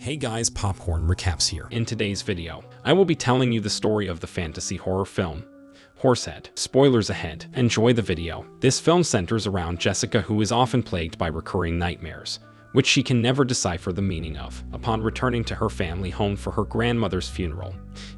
Hey guys, Popcorn Recaps here. In today's video, I will be telling you the story of the fantasy horror film Horsehead. Spoilers ahead. Enjoy the video. This film centers around Jessica, who is often plagued by recurring nightmares, which she can never decipher the meaning of. Upon returning to her family home for her grandmother's funeral,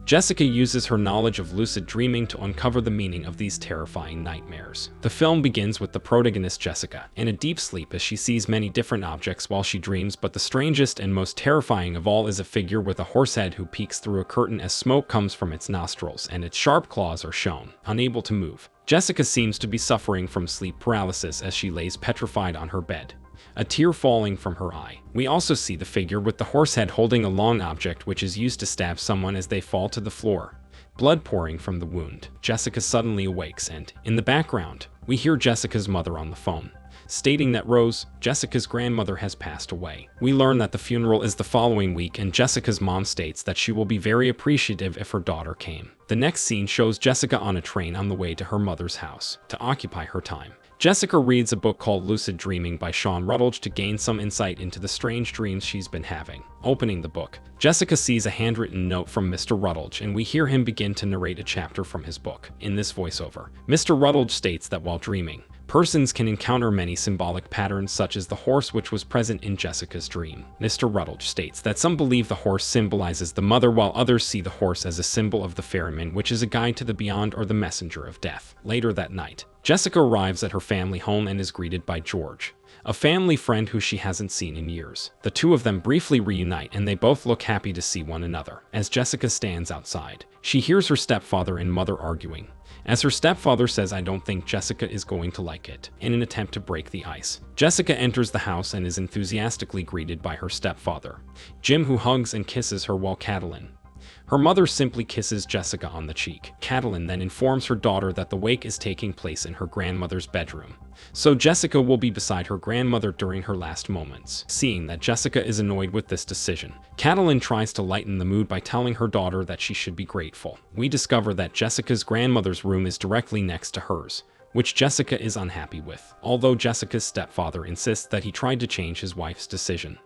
Jessica uses her knowledge of lucid dreaming to uncover the meaning of these terrifying nightmares. The film begins with the protagonist Jessica in a deep sleep as she sees many different objects while she dreams, but the strangest and most terrifying of all is a figure with a horse head who peeks through a curtain as smoke comes from its nostrils and its sharp claws are shown. Unable to move, Jessica seems to be suffering from sleep paralysis as she lays petrified on her bed, a tear falling from her eye. We also see the figure with the horse head holding a long object which is used to stab someone as they fall to the floor, blood pouring from the wound. Jessica suddenly awakes and, in the background, we hear Jessica's mother on the phone, stating that Rose, Jessica's grandmother, has passed away. We learn that the funeral is the following week and Jessica's mom states that she will be very appreciative if her daughter came. The next scene shows Jessica on a train on the way to her mother's house. To occupy her time, Jessica reads a book called Lucid Dreaming by Sean Rutledge to gain some insight into the strange dreams she's been having. Opening the book, Jessica sees a handwritten note from Mr. Rutledge, and we hear him begin to narrate a chapter from his book. In this voiceover, Mr. Rutledge states that while dreaming, persons can encounter many symbolic patterns such as the horse which was present in Jessica's dream. Mr. Rutledge states that some believe the horse symbolizes the mother while others see the horse as a symbol of the ferryman, which is a guide to the beyond or the messenger of death. Later that night, Jessica arrives at her family home and is greeted by George, a family friend who she hasn't seen in years. The two of them briefly reunite and they both look happy to see one another. As Jessica stands outside, she hears her stepfather and mother arguing, as her stepfather says, "I don't think Jessica is going to like it," in an attempt to break the ice. Jessica enters the house and is enthusiastically greeted by her stepfather, Jim, who hugs and kisses her, while Catalin, her mother, simply kisses Jessica on the cheek. Catalin then informs her daughter that the wake is taking place in her grandmother's bedroom, so Jessica will be beside her grandmother during her last moments. Seeing that Jessica is annoyed with this decision, Catalin tries to lighten the mood by telling her daughter that she should be grateful. We discover that Jessica's grandmother's room is directly next to hers, which Jessica is unhappy with. Although Jessica's stepfather insists that he tried to change his wife's decision,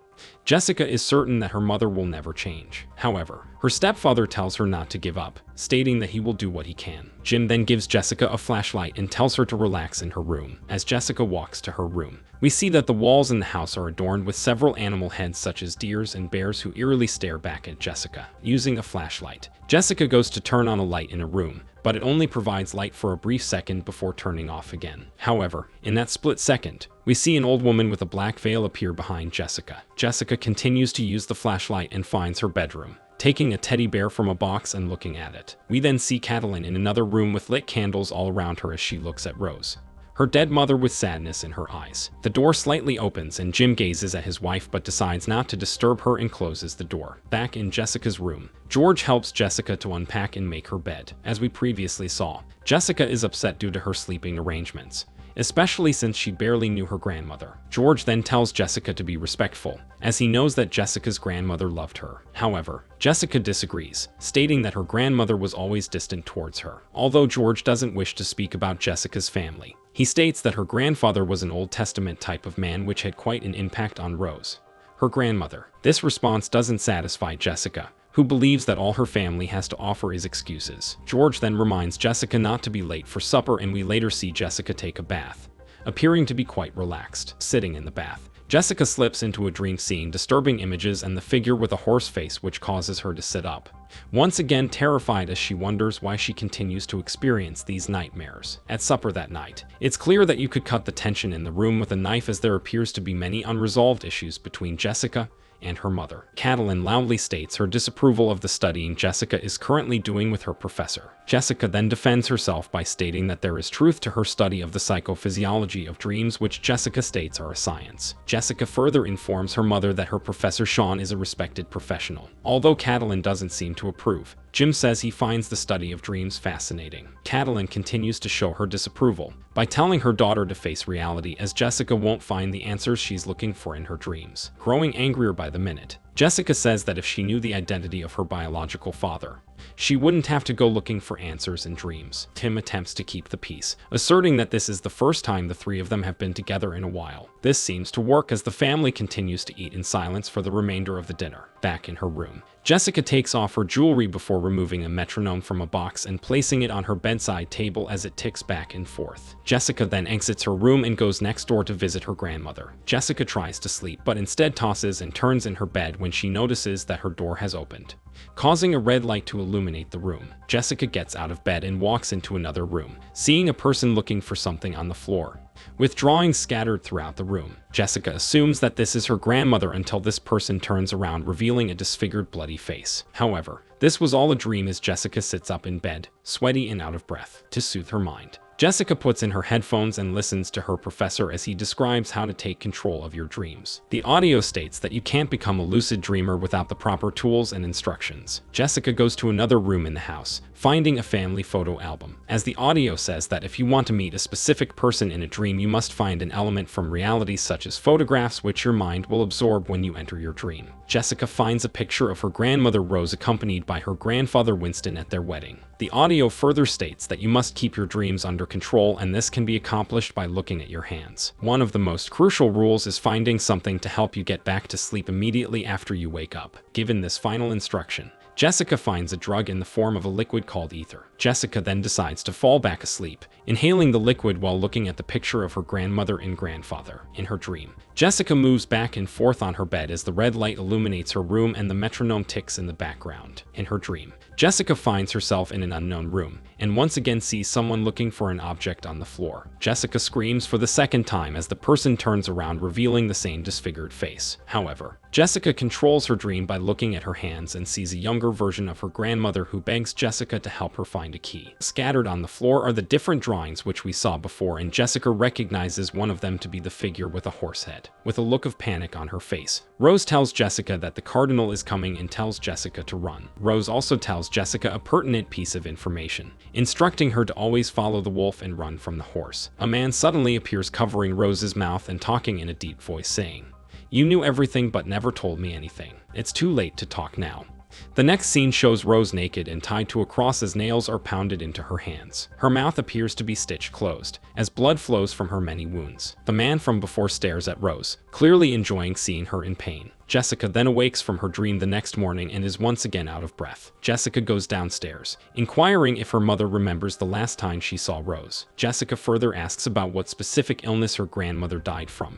Jessica is certain that her mother will never change. However, her stepfather tells her not to give up, stating that he will do what he can. Jim then gives Jessica a flashlight and tells her to relax in her room. As Jessica walks to her room, we see that the walls in the house are adorned with several animal heads such as deers and bears who eerily stare back at Jessica. Using a flashlight, Jessica goes to turn on a light in a room, but it only provides light for a brief second before turning off again. However, in that split second, we see an old woman with a black veil appear behind Jessica. Jessica continues to use the flashlight and finds her bedroom, taking a teddy bear from a box and looking at it. We then see Catalin in another room with lit candles all around her as she looks at Rose, her dead mother, with sadness in her eyes. The door slightly opens and Jim gazes at his wife but decides not to disturb her and closes the door. Back in Jessica's room, George helps Jessica to unpack and make her bed. As we previously saw, Jessica is upset due to her sleeping arrangements, especially since she barely knew her grandmother. George then tells Jessica to be respectful, as he knows that Jessica's grandmother loved her. However, Jessica disagrees, stating that her grandmother was always distant towards her. Although George doesn't wish to speak about Jessica's family, he states that her grandfather was an Old Testament type of man which had quite an impact on Rose, her grandmother. This response doesn't satisfy Jessica, who believes that all her family has to offer is excuses. George then reminds Jessica not to be late for supper, and we later see Jessica take a bath, appearing to be quite relaxed. Sitting in the bath, Jessica slips into a dream, seeing disturbing images and the figure with a horse face, which causes her to sit up, once again terrified, as she wonders why she continues to experience these nightmares. At supper that night, it's clear that you could cut the tension in the room with a knife, as there appears to be many unresolved issues between Jessica and her mother. Catalin loudly states her disapproval of the studying Jessica is currently doing with her professor. Jessica then defends herself by stating that there is truth to her study of the psychophysiology of dreams, which Jessica states are a science. Jessica further informs her mother that her professor Sean is a respected professional. Although Catalin doesn't seem to approve, Jim says he finds the study of dreams fascinating. Catalin continues to show her disapproval by telling her daughter to face reality, as Jessica won't find the answers she's looking for in her dreams. Growing angrier by the minute, Jessica says that if she knew the identity of her biological father, she wouldn't have to go looking for answers in dreams. Tim attempts to keep the peace, asserting that this is the first time the three of them have been together in a while. This seems to work as the family continues to eat in silence for the remainder of the dinner. Back in her room, Jessica takes off her jewelry before removing a metronome from a box and placing it on her bedside table as it ticks back and forth. Jessica then exits her room and goes next door to visit her grandmother. Jessica tries to sleep, but instead tosses and turns in her bed when she notices that her door has opened, causing a red light to illuminate the room. Jessica gets out of bed and walks into another room, seeing a person looking for something on the floor, with drawings scattered throughout the room. Jessica assumes that this is her grandmother until this person turns around, revealing a disfigured, bloody face. However, this was all a dream as Jessica sits up in bed, sweaty and out of breath. To soothe her mind, Jessica puts in her headphones and listens to her professor as he describes how to take control of your dreams. The audio states that you can't become a lucid dreamer without the proper tools and instructions. Jessica goes to another room in the house, finding a family photo album, as the audio says that if you want to meet a specific person in a dream, you must find an element from reality such as photographs which your mind will absorb when you enter your dream. Jessica finds a picture of her grandmother Rose accompanied by her grandfather Winston at their wedding. The audio further states that you must keep your dreams under control, and this can be accomplished by looking at your hands. One of the most crucial rules is finding something to help you get back to sleep immediately after you wake up. Given this final instruction, Jessica finds a drug in the form of a liquid called ether. Jessica then decides to fall back asleep, inhaling the liquid while looking at the picture of her grandmother and grandfather. In her dream, Jessica moves back and forth on her bed as the red light illuminates her room and the metronome ticks in the background. In her dream, Jessica finds herself in an unknown room and once again sees someone looking for an object on the floor. Jessica screams for the second time as the person turns around, revealing the same disfigured face. However, Jessica controls her dream by looking at her hands and sees a younger version of her grandmother who begs Jessica to help her find a key. Scattered on the floor are the different drawings which we saw before, and Jessica recognizes one of them to be the figure with a horse head. With a look of panic on her face, Rose tells Jessica that the cardinal is coming and tells Jessica to run. Rose also tells Jessica a pertinent piece of information, instructing her to always follow the wolf and run from the horse. A man suddenly appears covering Rose's mouth and talking in a deep voice, saying, "You knew everything but never told me anything. It's too late to talk now." The next scene shows Rose naked and tied to a cross as nails are pounded into her hands. Her mouth appears to be stitched closed, as blood flows from her many wounds. The man from before stares at Rose, clearly enjoying seeing her in pain. Jessica then awakes from her dream the next morning and is once again out of breath. Jessica goes downstairs, inquiring if her mother remembers the last time she saw Rose. Jessica further asks about what specific illness her grandmother died from,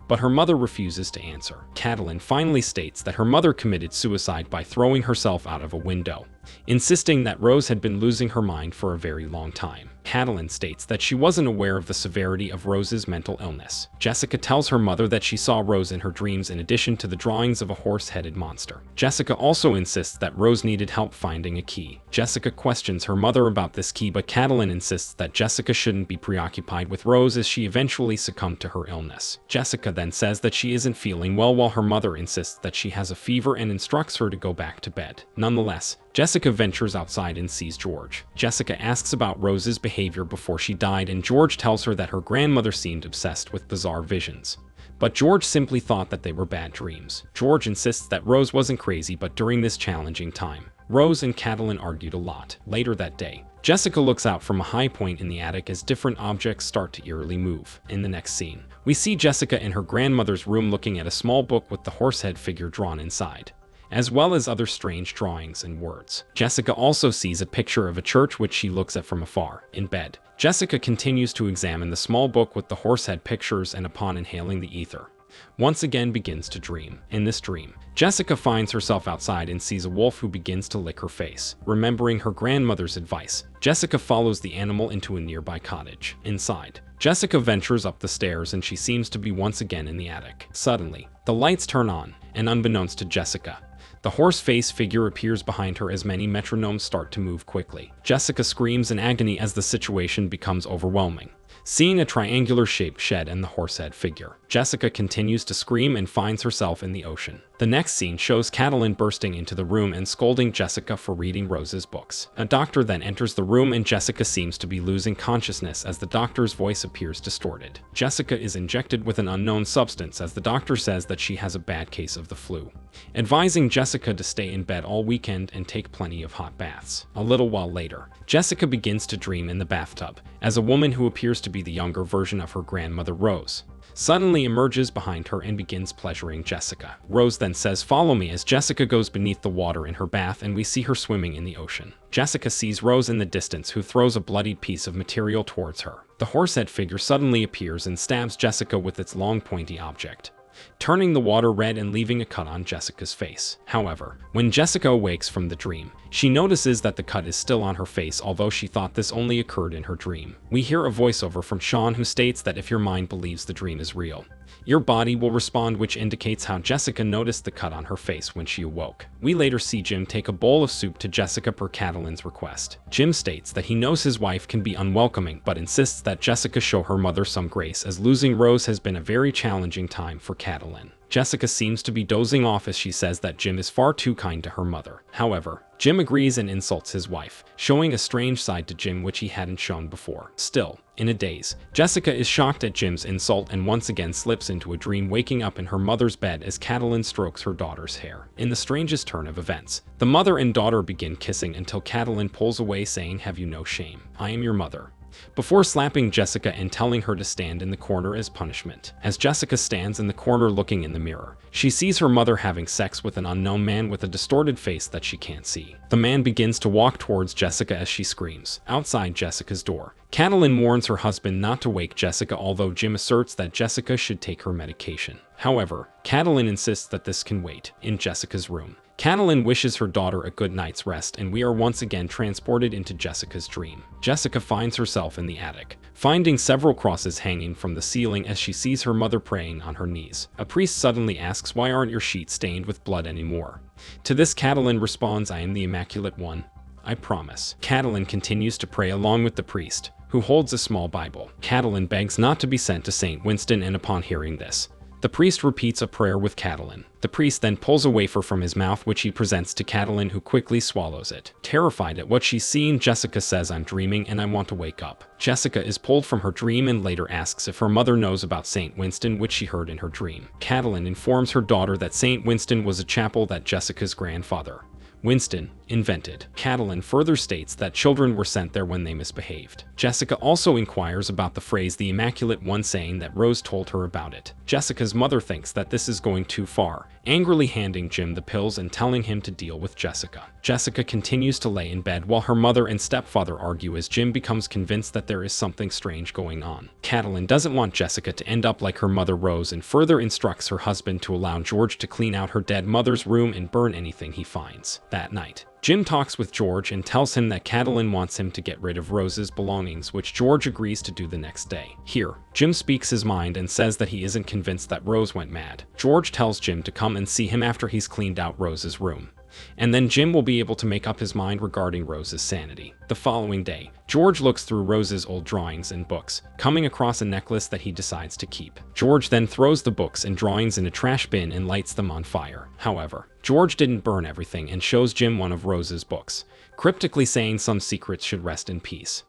but her mother refuses to answer. Catalin finally states that her mother committed suicide by throwing herself out of a window, insisting that Rose had been losing her mind for a very long time. Catalin states that she wasn't aware of the severity of Rose's mental illness. Jessica tells her mother that she saw Rose in her dreams in addition to the drawings of a horse-headed monster. Jessica also insists that Rose needed help finding a key. Jessica questions her mother about this key, but Catalin insists that Jessica shouldn't be preoccupied with Rose as she eventually succumbed to her illness. Jessica then says that she isn't feeling well, while her mother insists that she has a fever and instructs her to go back to bed. Nonetheless, Jessica ventures outside and sees George. Jessica asks about Rose's behavior before she died, and George tells her that her grandmother seemed obsessed with bizarre visions, but George simply thought that they were bad dreams. George insists that Rose wasn't crazy, but during this challenging time, Rose and Catalin argued a lot. Later that day, Jessica looks out from a high point in the attic as different objects start to eerily move. In the next scene, we see Jessica in her grandmother's room looking at a small book with the horsehead figure drawn inside, as well as other strange drawings and words. Jessica also sees a picture of a church which she looks at from afar. In bed, Jessica continues to examine the small book with the horsehead pictures, and upon inhaling the ether, once again begins to dream. In this dream, Jessica finds herself outside and sees a wolf who begins to lick her face. Remembering her grandmother's advice, Jessica follows the animal into a nearby cottage. Inside, Jessica ventures up the stairs and she seems to be once again in the attic. Suddenly, the lights turn on, and unbeknownst to Jessica, the horse-face figure appears behind her as many metronomes start to move quickly. Jessica screams in agony as the situation becomes overwhelming, seeing a triangular-shaped shed and the horsehead figure. Jessica continues to scream and finds herself in the ocean. The next scene shows Catalin bursting into the room and scolding Jessica for reading Rose's books. A doctor then enters the room and Jessica seems to be losing consciousness as the doctor's voice appears distorted. Jessica is injected with an unknown substance as the doctor says that she has a bad case of the flu, advising Jessica to stay in bed all weekend and take plenty of hot baths. A little while later, Jessica begins to dream in the bathtub as a woman who appears to be the younger version of her grandmother Rose suddenly emerges behind her and begins pleasuring Jessica. Rose then says, "Follow me," as Jessica goes beneath the water in her bath and we see her swimming in the ocean. Jessica sees Rose in the distance, who throws a bloodied piece of material towards her. The horsehead figure suddenly appears and stabs Jessica with its long pointy object, turning the water red and leaving a cut on Jessica's face. However, when Jessica awakes from the dream, she notices that the cut is still on her face, although she thought this only occurred in her dream. We hear a voiceover from Sean who states that if your mind believes the dream is real, your body will respond, which indicates how Jessica noticed the cut on her face when she awoke. We later see Jim take a bowl of soup to Jessica per Catalin's request. Jim states that he knows his wife can be unwelcoming, but insists that Jessica show her mother some grace, as losing Rose has been a very challenging time for Catalin. Jessica seems to be dozing off as she says that Jim is far too kind to her mother. However, Jim agrees and insults his wife, showing a strange side to Jim which he hadn't shown before. Still, in a daze, Jessica is shocked at Jim's insult and once again slips into a dream, waking up in her mother's bed as Catalin strokes her daughter's hair. In the strangest turn of events, the mother and daughter begin kissing until Catalin pulls away, saying, "Have you no shame? I am your mother," before slapping Jessica and telling her to stand in the corner as punishment. As Jessica stands in the corner looking in the mirror, she sees her mother having sex with an unknown man with a distorted face that she can't see. The man begins to walk towards Jessica as she screams. Outside Jessica's door, Catalin warns her husband not to wake Jessica, although Jim asserts that Jessica should take her medication. However, Catalin insists that this can wait. In Jessica's room, Catalin wishes her daughter a good night's rest, and we are once again transported into Jessica's dream. Jessica finds herself in the attic, finding several crosses hanging from the ceiling as she sees her mother praying on her knees. A priest suddenly asks, "Why aren't your sheets stained with blood anymore?" To this, Catalin responds, "I am the Immaculate One, I promise." Catalin continues to pray along with the priest, who holds a small Bible. Catalin begs not to be sent to St. Winston, and upon hearing this, the priest repeats a prayer with Catalin. The priest then pulls a wafer from his mouth, which he presents to Catalin, who quickly swallows it. Terrified at what she's seen, Jessica says, "I'm dreaming and I want to wake up." Jessica is pulled from her dream and later asks if her mother knows about St. Winston, which she heard in her dream. Catalin informs her daughter that St. Winston was a chapel that Jessica's grandfather, Winston, invented. Catalin further states that children were sent there when they misbehaved. Jessica also inquires about the phrase "the Immaculate One," saying that Rose told her about it. Jessica's mother thinks that this is going too far, angrily handing Jim the pills and telling him to deal with Jessica. Jessica continues to lay in bed while her mother and stepfather argue, as Jim becomes convinced that there is something strange going on. Catalin doesn't want Jessica to end up like her mother Rose and further instructs her husband to allow George to clean out her dead mother's room and burn anything he finds. That night, Jim talks with George and tells him that Catalin wants him to get rid of Rose's belongings, which George agrees to do the next day. Here, Jim speaks his mind and says that he isn't convinced that Rose went mad. George tells Jim to come and see him after he's cleaned out Rose's room, and then Jim will be able to make up his mind regarding Rose's sanity. The following day, George looks through Rose's old drawings and books, coming across a necklace that he decides to keep. George then throws the books and drawings in a trash bin and lights them on fire. However, George didn't burn everything and shows Jim one of Rose's books, cryptically saying some secrets should rest in peace.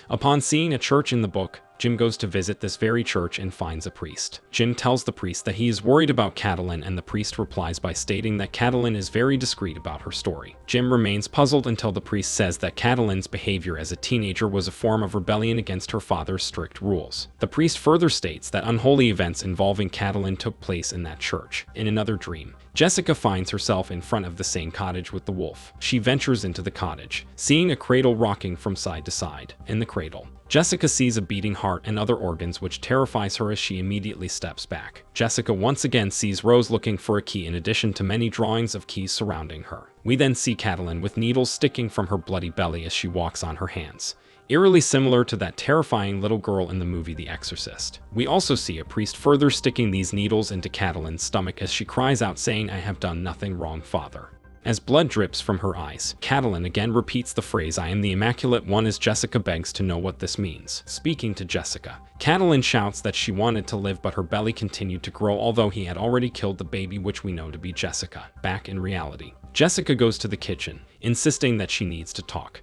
Upon seeing a church in the book, Jim goes to visit this very church and finds a priest. Jim tells the priest that he is worried about Catalin, and the priest replies by stating that Catalin is very discreet about her story. Jim remains puzzled until the priest says that Catalin's behavior as a teenager was a form of rebellion against her father's strict rules. The priest further states that unholy events involving Catalin took place in that church. In another dream, Jessica finds herself in front of the same cottage with the wolf. She ventures into the cottage, seeing a cradle rocking from side to side. In the cradle, Jessica sees a beating heart and other organs, which terrifies her as she immediately steps back. Jessica once again sees Rose looking for a key, in addition to many drawings of keys surrounding her. We then see Catalin with needles sticking from her bloody belly as she walks on her hands, eerily similar to that terrifying little girl in the movie The Exorcist. We also see a priest further sticking these needles into Catalin's stomach as she cries out, saying, "I have done nothing wrong, Father." As blood drips from her eyes, Catalin again repeats the phrase, "I am the Immaculate One," as Jessica begs to know what this means. Speaking to Jessica, Catalin shouts that she wanted to live, but her belly continued to grow, although he had already killed the baby, which we know to be Jessica. Back in reality, Jessica goes to the kitchen, insisting that she needs to talk,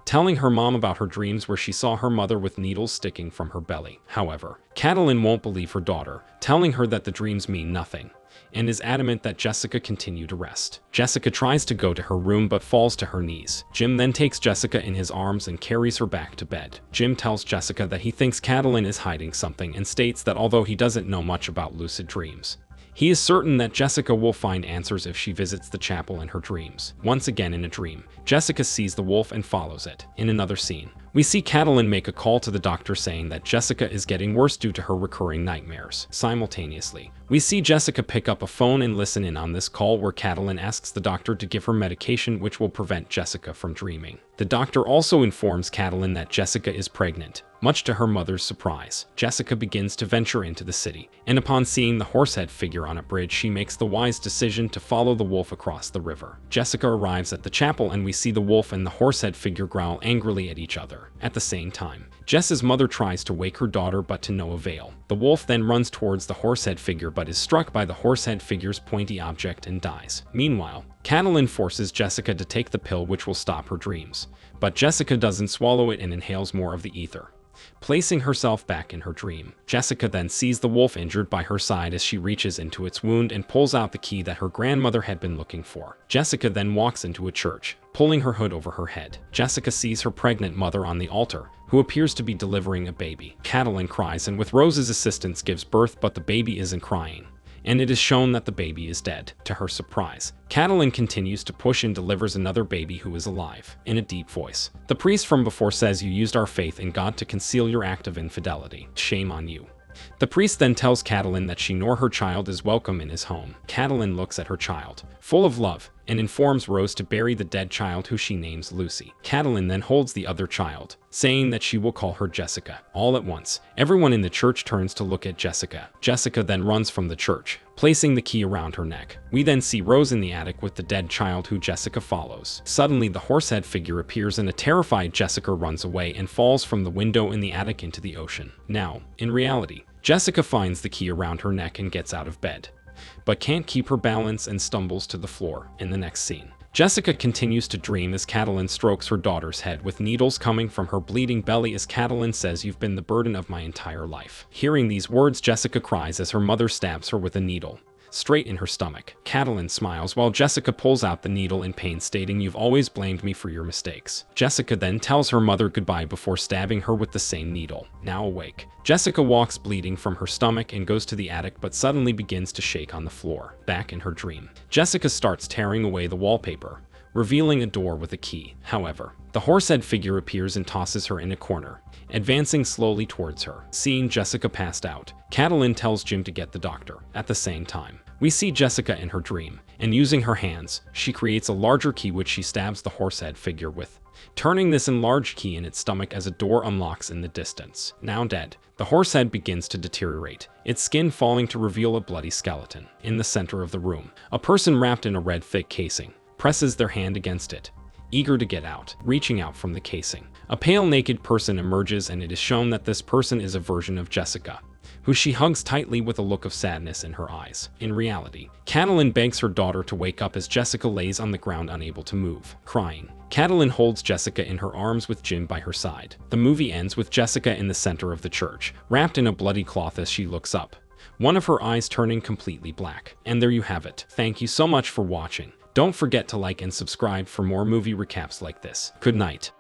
telling her mom about her dreams where she saw her mother with needles sticking from her belly. However, Catalin won't believe her daughter, telling her that the dreams mean nothing, and is adamant that Jessica continue to rest. Jessica tries to go to her room but falls to her knees. Jim then takes Jessica in his arms and carries her back to bed. Jim tells Jessica that he thinks Catalin is hiding something and states that although he doesn't know much about lucid dreams, he is certain that Jessica will find answers if she visits the chapel in her dreams. Once again in a dream, Jessica sees the wolf and follows it. In another scene, we see Catalin make a call to the doctor saying that Jessica is getting worse due to her recurring nightmares. Simultaneously, we see Jessica pick up a phone and listen in on this call where Catalin asks the doctor to give her medication which will prevent Jessica from dreaming. The doctor also informs Catalin that Jessica is pregnant. Much to her mother's surprise, Jessica begins to venture into the city, and upon seeing the horsehead figure on a bridge, she makes the wise decision to follow the wolf across the river. Jessica arrives at the chapel and we see the wolf and the horsehead figure growl angrily at each other. At the same time, Jess's mother tries to wake her daughter but to no avail. The wolf then runs towards the horsehead figure but is struck by the horsehead figure's pointy object and dies. Meanwhile, Catalin forces Jessica to take the pill which will stop her dreams, but Jessica doesn't swallow it and inhales more of the ether, placing herself back in her dream. Jessica then sees the wolf injured by her side as she reaches into its wound and pulls out the key that her grandmother had been looking for. Jessica then walks into a church, pulling her hood over her head. Jessica sees her pregnant mother on the altar, who appears to be delivering a baby. Catalin cries and with Rose's assistance gives birth, but the baby isn't crying, and it is shown that the baby is dead. To her surprise, Catalin continues to push and delivers another baby who is alive. In a deep voice, the priest from before says, "You used our faith in God to conceal your act of infidelity. Shame on you." The priest then tells Catalin that she nor her child is welcome in his home. Catalin looks at her child, full of love, and informs Rose to bury the dead child who she names Lucy. Catalin then holds the other child, saying that she will call her Jessica. All at once, everyone in the church turns to look at Jessica. Jessica then runs from the church, placing the key around her neck. We then see Rose in the attic with the dead child who Jessica follows. Suddenly, the horsehead figure appears and a terrified Jessica runs away and falls from the window in the attic into the ocean. Now, in reality, Jessica finds the key around her neck and gets out of bed, but can't keep her balance and stumbles to the floor. In the next scene, Jessica continues to dream as Catalin strokes her daughter's head with needles coming from her bleeding belly as Catalin says, "You've been the burden of my entire life." Hearing these words, Jessica cries as her mother stabs her with a needle straight in her stomach. Catalin smiles while Jessica pulls out the needle in pain, stating, "You've always blamed me for your mistakes." Jessica then tells her mother goodbye before stabbing her with the same needle. Now awake, Jessica walks bleeding from her stomach and goes to the attic but suddenly begins to shake on the floor. Back in her dream, Jessica starts tearing away the wallpaper, revealing a door with a key. However, the horsehead figure appears and tosses her in a corner, advancing slowly towards her. Seeing Jessica passed out, Catalin tells Jim to get the doctor. At the same time, we see Jessica in her dream, and using her hands, she creates a larger key which she stabs the horsehead figure with, turning this enlarged key in its stomach as a door unlocks in the distance. Now dead, the horsehead begins to deteriorate, its skin falling to reveal a bloody skeleton. In the center of the room, a person wrapped in a red thick casing presses their hand against it, eager to get out. Reaching out from the casing, a pale naked person emerges, and it is shown that this person is a version of Jessica, who she hugs tightly with a look of sadness in her eyes. In reality, Catalin begs her daughter to wake up as Jessica lays on the ground unable to move. Crying, Catalin holds Jessica in her arms with Jim by her side. The movie ends with Jessica in the center of the church, wrapped in a bloody cloth as she looks up, one of her eyes turning completely black. And there you have it. Thank you so much for watching. Don't forget to like and subscribe for more movie recaps like this. Good night.